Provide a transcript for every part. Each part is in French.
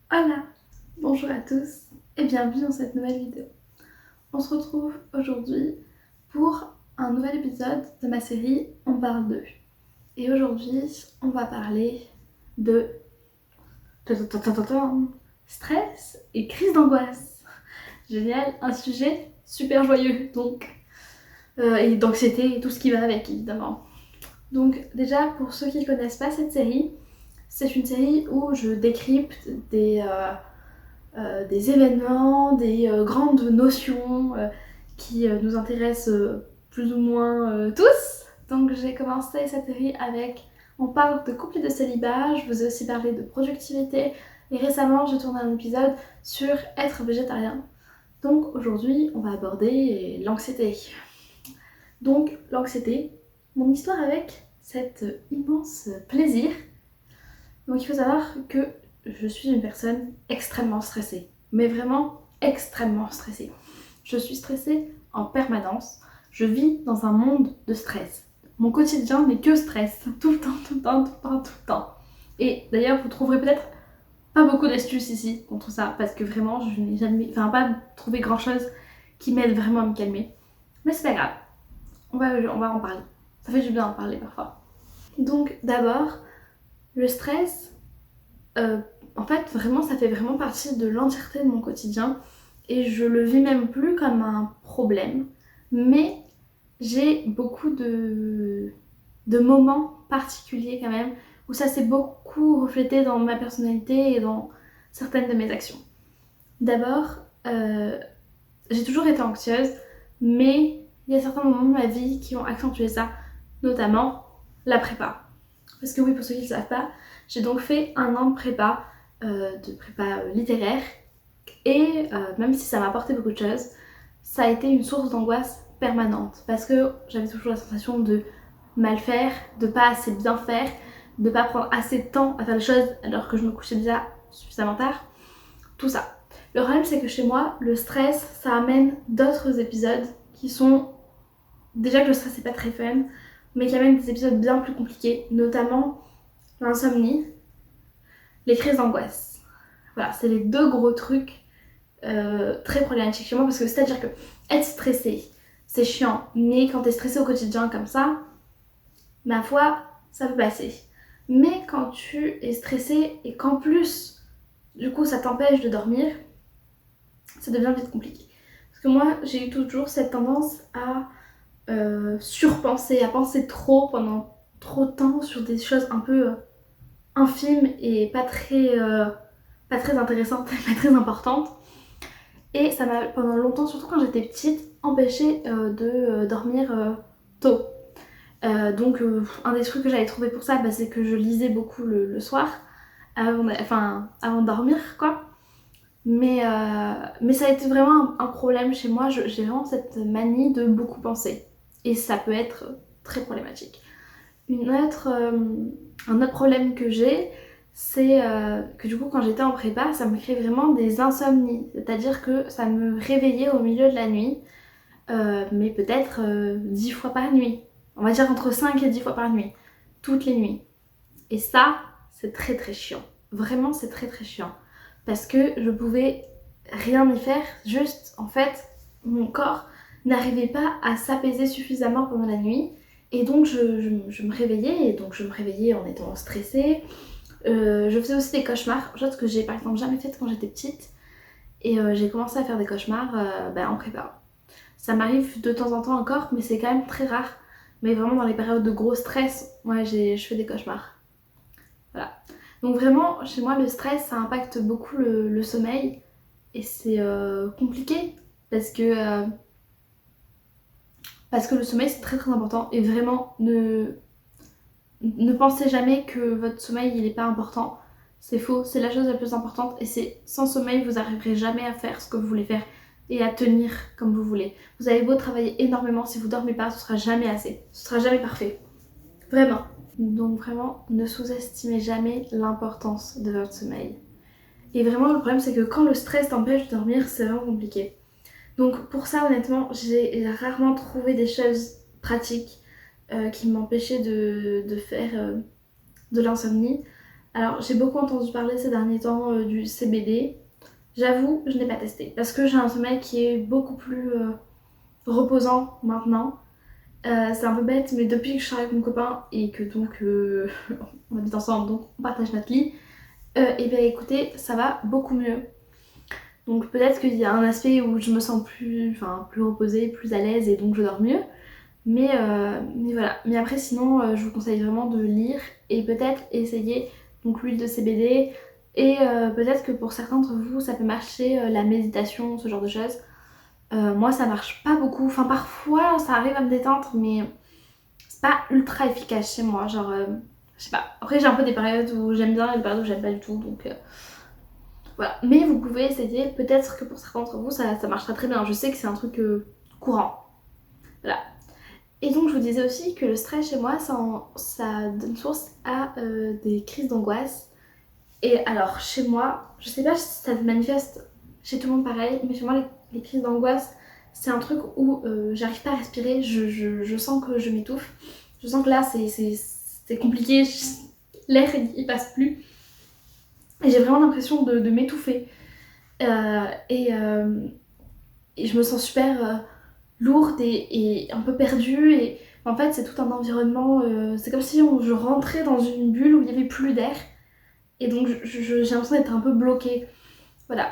Hola, bonjour à tous et bienvenue dans cette nouvelle vidéo. On se retrouve aujourd'hui pour un nouvel épisode de ma série On parle d'eux. Et aujourd'hui, on va parler de stress et crise d'angoisse. Génial, un sujet super joyeux donc et d'anxiété et tout ce qui va avec évidemment. Donc déjà pour ceux qui ne connaissent pas cette série, c'est une série où je décrypte des événements, des grandes notions qui nous intéressent plus ou moins tous. Donc j'ai commencé cette série avec on parle de couple et de célibat, je vous ai aussi parlé de productivité et récemment j'ai tourné un épisode sur être végétarien. Donc aujourd'hui on va aborder l'anxiété. Donc l'anxiété, mon histoire avec cet immense plaisir. Donc il faut savoir que je suis une personne extrêmement stressée, mais vraiment extrêmement stressée. Je suis stressée en permanence, je vis dans un monde de stress. Mon quotidien n'est que stress, tout le temps, tout le temps, tout le temps, tout le temps. Et d'ailleurs, vous trouverez peut-être pas beaucoup d'astuces ici contre ça, parce que vraiment, je n'ai jamais, pas trouvé grand chose qui m'aide vraiment à me calmer. Mais c'est pas grave, on va en parler. Ça fait du bien d'en parler parfois. Donc d'abord, le stress, en fait, vraiment, ça fait vraiment partie de l'entièreté de mon quotidien et je le vis même plus comme un problème, mais j'ai beaucoup de moments particuliers quand même où ça s'est beaucoup reflété dans ma personnalité et dans certaines de mes actions. D'abord, j'ai toujours été anxieuse, mais il y a certains moments de ma vie qui ont accentué ça, notamment la prépa. Parce que oui, pour ceux qui ne le savent pas, j'ai donc fait un an de prépa littéraire, et même si ça m'a apporté beaucoup de choses, ça a été une source d'angoisse permanente. Parce que j'avais toujours la sensation de mal faire, de pas assez bien faire, de pas prendre assez de temps à faire les choses alors que je me couchais déjà suffisamment tard. Tout ça. Le problème c'est que chez moi, le stress, ça amène d'autres épisodes qui sont... Déjà que le stress c'est pas très fun, mais qui amènent des épisodes bien plus compliqués, notamment l'insomnie, les crises d'angoisse. Voilà, c'est les deux gros trucs très problématiques chez moi parce que c'est-à-dire que être stressé, c'est chiant, mais quand t'es stressé au quotidien comme ça, ma foi, ça peut passer. Mais quand tu es stressé et qu'en plus, du coup, ça t'empêche de dormir, ça devient vite compliqué. Parce que moi, j'ai eu toujours cette tendance à surpenser, à penser trop pendant trop de temps sur des choses un peu infimes et pas très intéressantes, pas très importantes. Et ça m'a, pendant longtemps, surtout quand j'étais petite, empêché de dormir tôt. Un des trucs que j'avais trouvé pour ça, c'est que je lisais beaucoup le soir, avant de dormir, quoi. Mais ça a été vraiment un problème chez moi, j'ai vraiment cette manie de beaucoup penser. Et ça peut être très problématique. Un autre problème que j'ai, c'est que du coup quand j'étais en prépa, ça me crée vraiment des insomnies. C'est-à-dire que ça me réveillait au milieu de la nuit, mais peut-être 10 fois par nuit. On va dire entre 5 et 10 fois par nuit. Toutes les nuits. Et ça, c'est très très chiant. Vraiment, c'est très très chiant. Parce que je pouvais rien y faire. Juste, en fait, mon corps n'arrivait pas à s'apaiser suffisamment pendant la nuit. Et donc, je me réveillais. Et donc, je me réveillais en étant stressée. Je faisais aussi des cauchemars. Chose que j'ai par exemple jamais faite quand j'étais petite. Et j'ai commencé à faire des cauchemars en prépa. Ça m'arrive de temps en temps encore, mais c'est quand même très rare. Mais vraiment dans les périodes de gros stress, ouais, je fais des cauchemars. Voilà. Donc vraiment, chez moi, le stress, ça impacte beaucoup le sommeil. Et c'est compliqué parce que, euh, parce que le sommeil, c'est très très important. Et vraiment, ne pensez jamais que votre sommeil, il n'est pas important. C'est faux, c'est la chose la plus importante. Et c'est sans sommeil, vous n'arriverez jamais à faire ce que vous voulez faire et à tenir comme vous voulez. Vous avez beau travailler énormément, si vous dormez pas, ce sera jamais assez. Ce sera jamais parfait. Vraiment. Donc vraiment, ne sous-estimez jamais l'importance de votre sommeil. Et vraiment, le problème, c'est que quand le stress t'empêche de dormir, c'est vraiment compliqué. Donc pour ça, honnêtement, j'ai rarement trouvé des choses pratiques qui m'empêchaient de faire de l'insomnie. Alors j'ai beaucoup entendu parler ces derniers temps du CBD. J'avoue, je n'ai pas testé parce que j'ai un sommeil qui est beaucoup plus reposant maintenant. C'est un peu bête, mais depuis que je suis avec mon copain et que donc on habite ensemble, donc on partage notre lit, et bien écoutez, ça va beaucoup mieux. Donc peut-être qu'il y a un aspect où je me sens plus reposée, plus à l'aise et donc je dors mieux. Mais voilà. Mais après sinon, je vous conseille vraiment de lire et peut-être essayer donc l'huile de CBD. Et peut-être que pour certains d'entre vous, ça peut marcher la méditation, ce genre de choses. Moi, ça marche pas beaucoup. Enfin, parfois, ça arrive à me détendre, mais c'est pas ultra efficace chez moi. Genre, je sais pas. Après, j'ai un peu des périodes où j'aime bien et des périodes où j'aime pas du tout. Donc voilà. Mais vous pouvez essayer. Peut-être que pour certains d'entre vous, ça marchera très bien. Je sais que c'est un truc courant. Voilà. Et donc je vous disais aussi que le stress chez moi, ça donne source à des crises d'angoisse. Et alors chez moi, je sais pas si ça se manifeste chez tout le monde pareil, mais chez moi les crises d'angoisse, c'est un truc où j'arrive pas à respirer, je sens que je m'étouffe. Je sens que là c'est compliqué, l'air il passe plus. Et j'ai vraiment l'impression de m'étouffer. Euh, et, euh, et je me sens super lourde et un peu perdue. Et en fait, c'est tout un environnement. C'est comme si je rentrais dans une bulle où il n'y avait plus d'air. Et donc, j'ai l'impression d'être un peu bloquée. Voilà.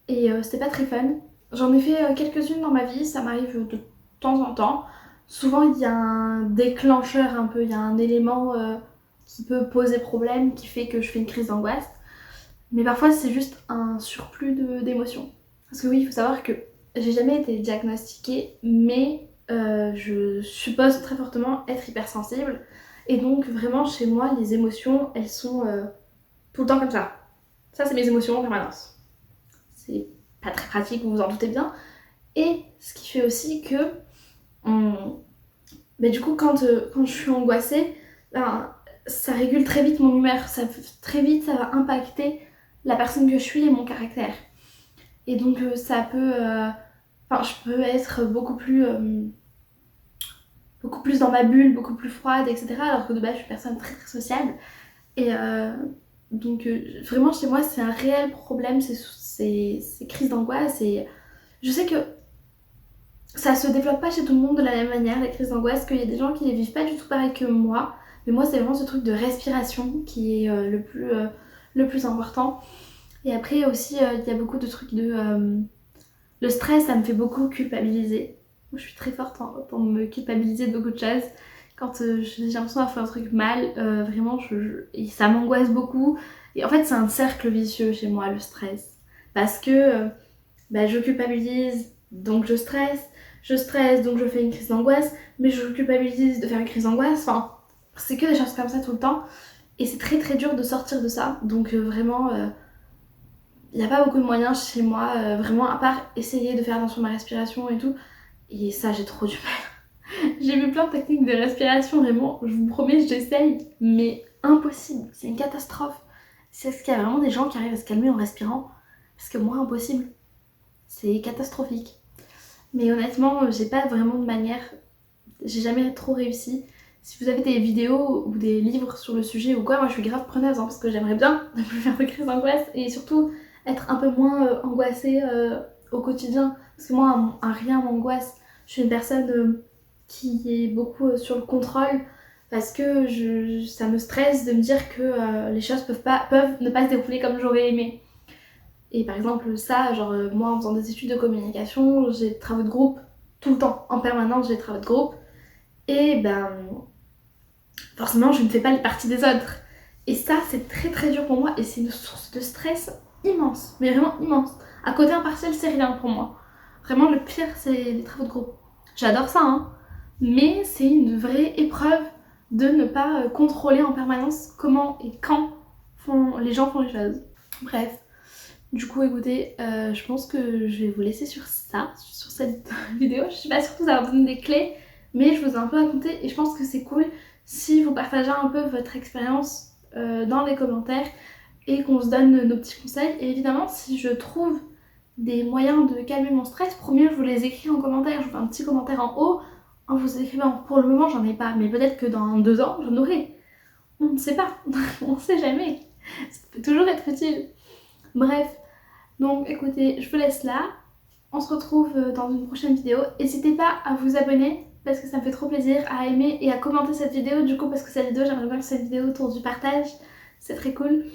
Et c'était pas très fun. J'en ai fait quelques-unes dans ma vie, ça m'arrive de temps en temps. Souvent, il y a un déclencheur un peu, il y a un élément qui peut poser problème, qui fait que je fais une crise d'angoisse. Mais parfois, c'est juste un surplus d'émotions. Parce que oui, il faut savoir que j'ai jamais été diagnostiquée, mais je suppose très fortement être hypersensible. Et donc, vraiment, chez moi, les émotions, elles sont tout le temps comme ça. Ça, c'est mes émotions en permanence. C'est pas très pratique, vous vous en doutez bien. Et ce qui fait aussi que, du coup, quand je suis angoissée, ben, ça régule très vite mon humeur. Très vite, ça va impacter la personne que je suis et mon caractère. Et donc, ça peut. Je peux être beaucoup plus dans ma bulle, beaucoup plus froide, etc. Alors que de base, je suis une personne très très sociable. Et donc, vraiment, chez moi, c'est un réel problème, ces crises d'angoisse. Et je sais que ça se développe pas chez tout le monde de la même manière, les crises d'angoisse, qu'il y a des gens qui les vivent pas du tout pareil que moi. Mais moi, c'est vraiment ce truc de respiration qui est le plus important. Et après aussi, il y a beaucoup de trucs de. Le stress, ça me fait beaucoup culpabiliser. Je suis très forte pour me culpabiliser de beaucoup de choses. Quand j'ai l'impression d'avoir fait un truc mal, vraiment, et ça m'angoisse beaucoup. Et en fait, c'est un cercle vicieux chez moi, le stress. Parce que je culpabilise, donc je stresse, donc je fais une crise d'angoisse, mais je culpabilise de faire une crise d'angoisse. Enfin, c'est que des choses comme ça tout le temps. Et c'est très très dur de sortir de ça. Donc vraiment, il n'y a pas beaucoup de moyens chez moi, vraiment, à part essayer de faire attention à ma respiration et tout. Et ça, j'ai trop du mal. J'ai vu plein de techniques de respiration, vraiment, je vous promets, j'essaye, mais impossible. C'est une catastrophe. Est-ce qu'il y a vraiment des gens qui arrivent à se calmer en respirant? Parce que moi, impossible. C'est catastrophique. Mais honnêtement, j'ai pas vraiment de manière. J'ai jamais trop réussi. Si vous avez des vidéos ou des livres sur le sujet ou quoi, moi je suis grave preneuse parce que j'aimerais bien ne plus faire de crise d'angoisse et surtout être un peu moins angoissée au quotidien. Parce que moi, rien m'angoisse. Je suis une personne qui est beaucoup sur le contrôle parce que ça me stresse de me dire que les choses peuvent ne pas se dérouler comme j'aurais aimé. Et par exemple, ça, genre moi en faisant des études de communication, j'ai des travaux de groupe tout le temps, en permanence, j'ai des travaux de groupe. Et forcément, je ne fais pas partie des autres. Et ça, c'est très très dur pour moi et c'est une source de stress immense, mais vraiment immense. À côté, un partiel, c'est rien pour moi. Vraiment, le pire, c'est les travaux de groupe. J'adore ça, hein, mais c'est une vraie épreuve de ne pas contrôler en permanence comment et quand les gens font les choses. Bref, du coup, écoutez, je pense que je vais vous laisser sur ça, sur cette vidéo. Je suis pas sûre que vous avez donné des clés, mais je vous ai un peu raconté et je pense que c'est cool si vous partagez un peu votre expérience dans les commentaires et qu'on se donne nos petits conseils. Et évidemment, si je trouve des moyens de calmer mon stress, promis, je vous les écris en commentaire. Je vous fais un petit commentaire en haut en vous écrivant. Pour le moment, j'en ai pas, mais peut-être que dans 2 ans, j'en aurai. On ne sait pas, on ne sait jamais. Ça peut toujours être utile. Bref, donc écoutez, je vous laisse là. On se retrouve dans une prochaine vidéo. N'hésitez pas à vous abonner parce que ça me fait trop plaisir, à aimer et à commenter cette vidéo du coup parce que cette vidéo, j'aimerais bien que cette vidéo autour du partage, c'est très cool.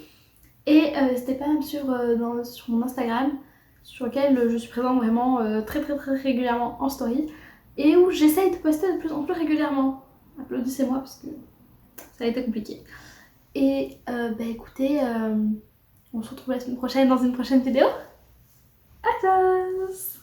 Et n'hésitez pas à me suivre sur mon Instagram sur lequel je suis présente vraiment très régulièrement en story et où j'essaye de poster de plus en plus régulièrement. Applaudissez-moi parce que ça a été compliqué. Et bah écoutez, on se retrouve la semaine prochaine dans une prochaine vidéo. Adios!